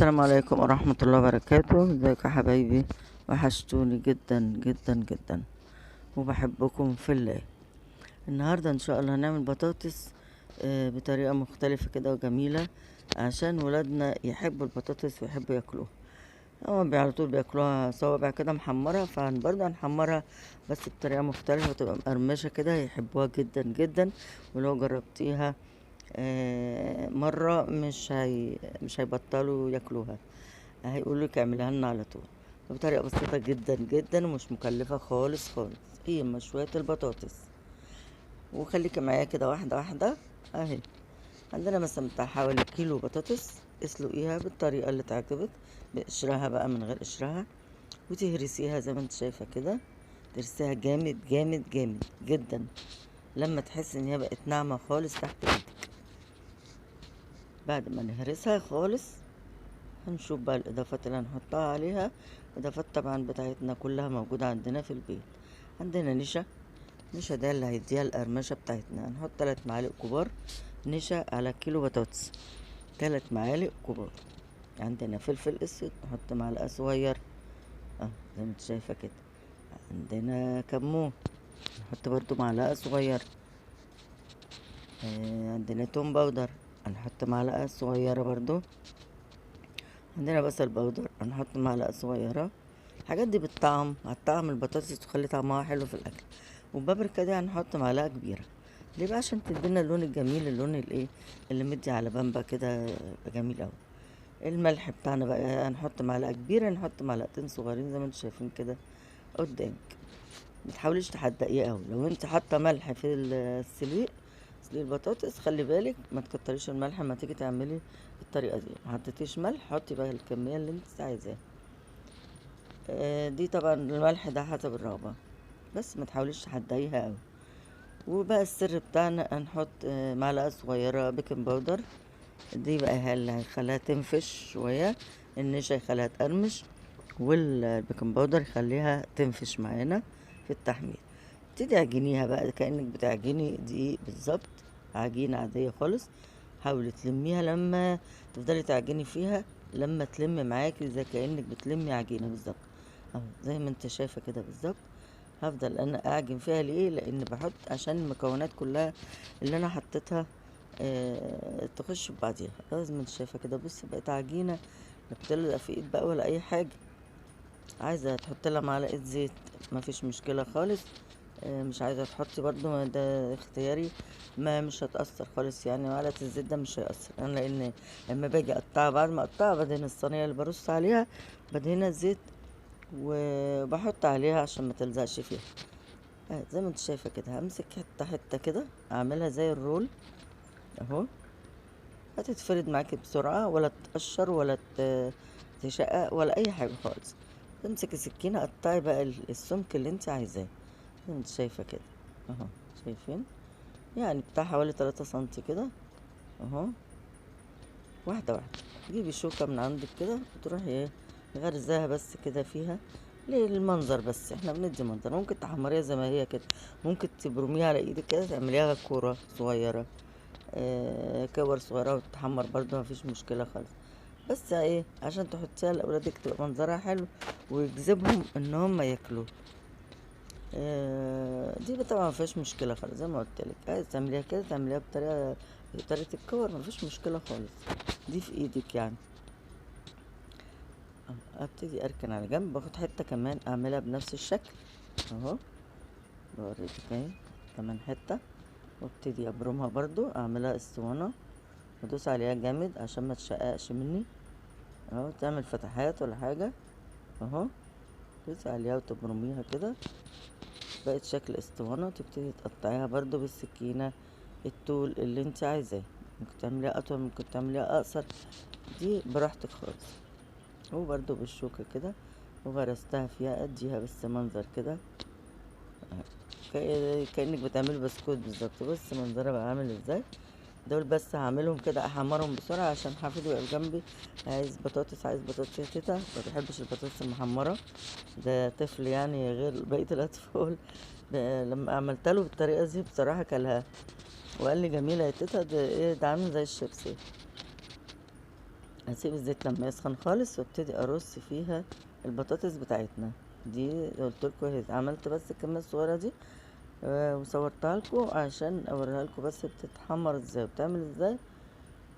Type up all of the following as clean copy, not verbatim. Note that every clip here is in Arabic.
السلام عليكم ورحمة الله وبركاته. ازيكم يا حبايبي؟ وحشتوني جدا جدا جدا وبحبكم في الله. النهاردة ان شاء الله هنعمل بطاطس بطريقة مختلفة كده وجميلة عشان ولادنا يحبوا البطاطس ويحبوا ياكلوها. هما على طول بياكلوها صوابع كده محمرة، برضه هنحمرها بس بطريقة مختلفة وتبقى مقرمشة كده، يحبوها جدا جدا. ولو جربتيها مرة مش هيبطلوا ياكلوها، هيقولك اعملها لنا على طول بطريقة بسيطة جدا جدا ومش مكلفة خالص خالص. هي مشوية البطاطس، وخليكي معايا كده واحدة واحدة اهي. عندنا مثلا بتاع حوالي كيلو بطاطس، اسلقيها بالطريقة اللي تعجبك، بقشرها بقى من غير قشرها، وتهرسيها زي ما انت شايفة كده. ترسيها جامد جامد جامد جدا لما تحس ان هي بقت ناعمة خالص تحت ايدك. بعد ما نهرسها خالص هنشوف بقى الاضافات اللي هنحطها عليها. الاضافات طبعا بتاعتنا كلها موجودة عندنا في البيت. عندنا نشا ده اللي هيديها القرمشة بتاعتنا. هنحط 3 معالق كبار نشا على كيلو بطاطس، 3 معالق كبار. عندنا فلفل اسود نحط معلقة صغير زي ما انت شايفة كده. عندنا كمون نحط برضو معلقة صغير. عندنا توم باودر هنحط معلقة صغيرة برضو. عندنا بصل باودر هنحط معلقة صغيرة. الحاجات دي بالطعم هتطعم البطاطس وتخلي طعمها حلو في الاكل. والبابريكا دي هنحط معلقة كبيرة. ليه بقى؟ عشان تدينا اللون الجميل، اللون الايه اللي مدي على بامبا كده، جميل اوي. الملح بتاعنا بقى هنحط معلقة كبيرة، نحط معلقتين صغيرين زي ما انتوا شايفين كده قدامك. متحاوليش تحدقيه اوي. لو انت حاطة ملح في سليق البطاطس خلي بالك ما تكتريش الملح لما تيجي تعملي الطريقة دي. ما حطيتيش ملح حطي بقى الكمية اللي انت عايزاها. دي طبعا الملح ده حسب الرغبة، بس ما تحاوليش تحدقيها اوي. وبقى السر بتاعنا هنحط معلقة صغيرة بيكنج باودر. دي بقى هي اللي هيخليها تنفش شوية، النشا يخليها تقرمش، والبيكنج باودر يخليها تنفش معانا في التحمير. تبتدي عجينيها بقى كأنك بتعجني دقيق بالظبط، عجينة عادية خالص. حاولي تلميها لما تفضلي تعجني فيها، لما تلم معاكي زي كأنك بتلمي عجينة بالظبط اهو، زي ما انت شايفة كده بالظبط. هفضل انا اعجن فيها ليه؟ لان بحط عشان المكونات كلها اللي انا حطيتها تخش في بعضيها. لازم انت شايفة كده. بصي بقت عجينة، لا بتلزق في ايد بقى ولا اي حاجة. عايزة تحط لها معلقة زيت مفيش مشكلة خالص. مش عايزة تحطي برضو ده اختياري، ما مش هتأثر خالص يعني. معلقة الزيت ده مش هيأثر. انا لان لما باجي اقطعها، بعد ما اقطعها بدهن الصينية اللي برص عليها بدهنها زيت وبحط عليها عشان ما تلزقش فيها. زي ما انت شايفة كده. همسك حتة حتة كده اعملها زي الرول اهو. هتتفرد معاكي بسرعة، ولا تقشر ولا تشقق ولا اي حاجة خالص. تمسكي سكينة قطعي بقى السمك اللي انت عايزاه زي ما انت شايفة كده اهو. شايفين يعني بتاع حوالي 3 سنتي كده اهو. واحدة واحدة جيبي شوكة من عندك كده وتروحي ايه غرزاها بس كده فيها للمنظر. بس احنا بندي منظر. ممكن تحمريها زي ما هي كده، ممكن تبرميها على ايدك كده تعمليها كورة صغيرة، كور صغيرة وتتحمر برضو مفيش مشكلة خالص. بس ايه عشان تحطيها لأولادك تبقى منظرها حلو ويجذبهم ان هم ياكلوه. دي طبعا مفيهاش مشكلة خالص. زي ما قلت لك عايز تعمليها كده تعمليها بطريقة الكور مفيش مشكلة خالص. دي في ايدك يعني. ابتدي اركن على جنب، باخد حتة كمان اعملها بنفس الشكل اهو. بوريك اهي كمان حتة، وابتدي ابرمها برضو اعملها اسطوانة وادوس عليها جامد عشان ما تشققش مني اهو. تعمل فتحات ولا حاجة اهو. دوسي عليها وتبرميها كده بقت شكل اسطوانة. وتبتدي تقطعيها برضو بالسكينة الطول اللي انت عايزاه. ممكن تعمليها اطول ممكن تعمليها اقصر، دي براحتك خالص. وبرضو بالشوكة كده وغرستها فيها اديها بس منظر كده كأنك بتعملي بسكوت بالظبط. بص منظرها بقى عامل ازاي. دول بس هعملهم كده احمرهم بسرعة عشان حافظ واقف جنبي عايز بطاطس عايز بطاطس يا تيتا. ما بيحبش البطاطس المحمرة، ده طفل يعني غير بقية الاطفال. لما عملت له بالطريقة دي بصراحة كلها وقال لي جميلة يا تيتا، ده ايه ده عامل زي الشيبسي. هسيب الزيت لما يسخن خالص وابتدي ارص فيها البطاطس بتاعتنا دي. قلتلكوا عملت بس الكمية الصغيرة دي وصورتها لكم عشان اوريها لكم بس بتتحمر ازاي وبتعمل ازاي.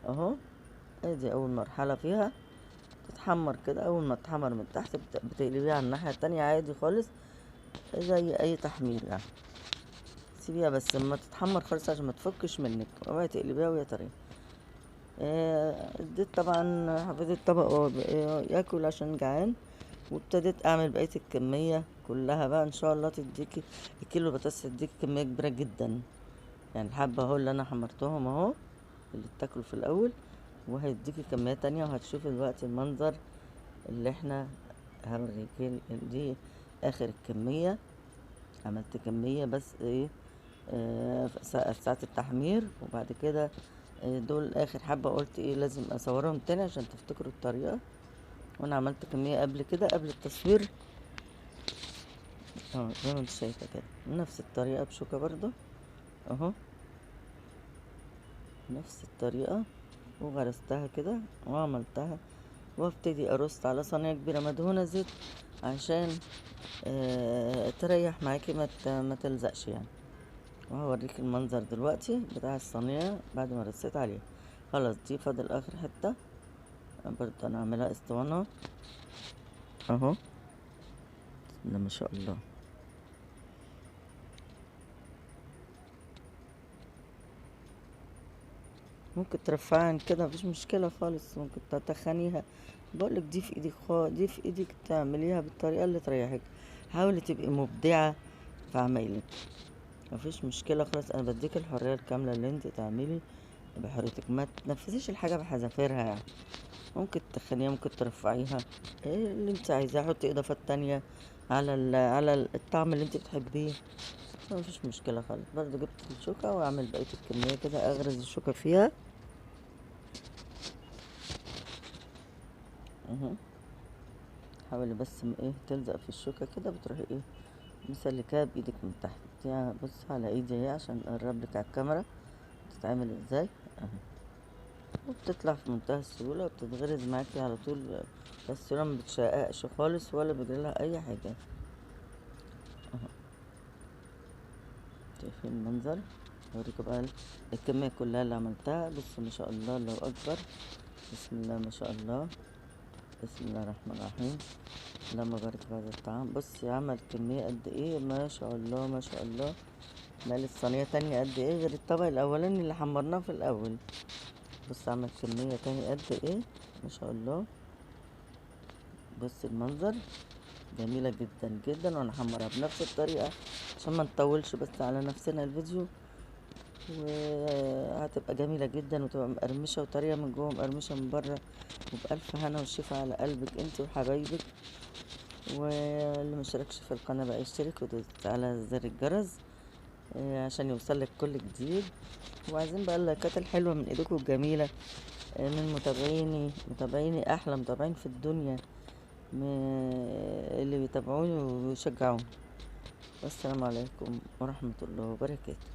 اهو ادي اول مرحلة فيها تتحمر كده. اول ما تتحمر من تحت بتقلبيها على الناحية التانية عادي خالص زي اي تحمير يعني. سيبيها بس لما تتحمر خالص عشان ما تفكش منك، اوعي تقلبيها وهي طرية. اديت طبعا حبيت الطبق ياكل عشان جعان، وابتديت اعمل بقية الكمية كلها بقى. ان شاء الله تديكي الكيلو بطاطس تديكي كمية كبيرة جدا يعني. الحبة اهو اللي انا حمرتهم اهو اللي اتاكلوا في الاول، وهيديكي كمية تانية وهتشوفي دلوقتي المنظر اللي احنا هوريكي. دي اخر الكمية، عملت كمية بس ايه ساعة التحمير. وبعد كده دول اخر حبة قلت ايه لازم اصورهم تاني عشان تفتكروا الطريقة. وانا عملت كمية قبل كده قبل التصوير زي ما انت شايفة كده نفس الطريقة بشوكة برضو اهو نفس الطريقة، وغرستها كده وعملتها. وابتدي ارص على صينية كبيرة مدهونة زيت عشان تريح معاكي ما تلزقش يعني. وهوريك المنظر دلوقتي بتاع الصينية بعد ما رصيت عليها. خلاص دي فاضل اخر حتة برضه انا اعملها اسطوانة اهو. ده ما شاء الله. ممكن ترفعي عن كده مفيش مشكلة خالص، ممكن تتخنيها. بقولك دي في ايدك دي في ايدك تعمليها بالطريقة اللي تريحك. حاولي تبقي مبدعة في عمايلك، مفيش مشكلة خالص. انا بديك الحرية الكاملة اللي انت تعملي بحريتك، ما تنفذيش الحاجة بحذافيرها يعني. ممكن تخنيها ممكن ترفعيها ايه اللي انت عايزاه. حطي اضافات تانية على على الطعم اللي انت بتحبيه، مفيش مشكلة خالص. برضو جبت الشوكة واعمل بقية الكمية كده، اغرز الشوكة فيها اهو. حاولي بس ايه تلزق في الشوكة كده، بتروحي ايه مسلكاها بايدك من تحت. يعني بص على ايدي اهي عشان اقرب لك على الكاميرا بتتعمل ازاي اهي. وبتطلع في منتهى السهولة وبتتغرز معاكي على طول. بس ما بتشققش خالص ولا بيجريلها اي حاجة اهو. شايفين المنظر؟ اوريكم بقى الكمية كلها اللي عملتها. بصوا ما شاء الله الله اكبر، بسم الله ما شاء الله، بسم الله الرحمن الرحيم، اللهم بارك في هذا الطعام. بصي عمل كمية قد ايه ما شاء الله ما شاء الله. مال الصينية تانية قد ايه غير الطبق الاولاني اللي حمرناه في الاول. بص عمل كمية تانية قد ايه ما شاء الله. بص المنظر جميلة جدا جدا. وانا حمرها بنفس الطريقة عشان ما نطولش بس على نفسنا الفيديو. وهتبقى جميلة جدا وتبقى مقرمشة وطرية من جوه مقرمشة من بره. وبألف هنا وشفا على قلبك انت وحبايبك. واللي مشتركش في القناة بقى يشترك ويدوس على زر الجرس عشان يوصلك كل جديد. وعايزين بقى اللايكات الحلوة من ايديكم الجميلة من متابعيني احلى متابعين في الدنيا اللي بيتابعوني ويشجعوني. والسلام عليكم ورحمة الله وبركاته.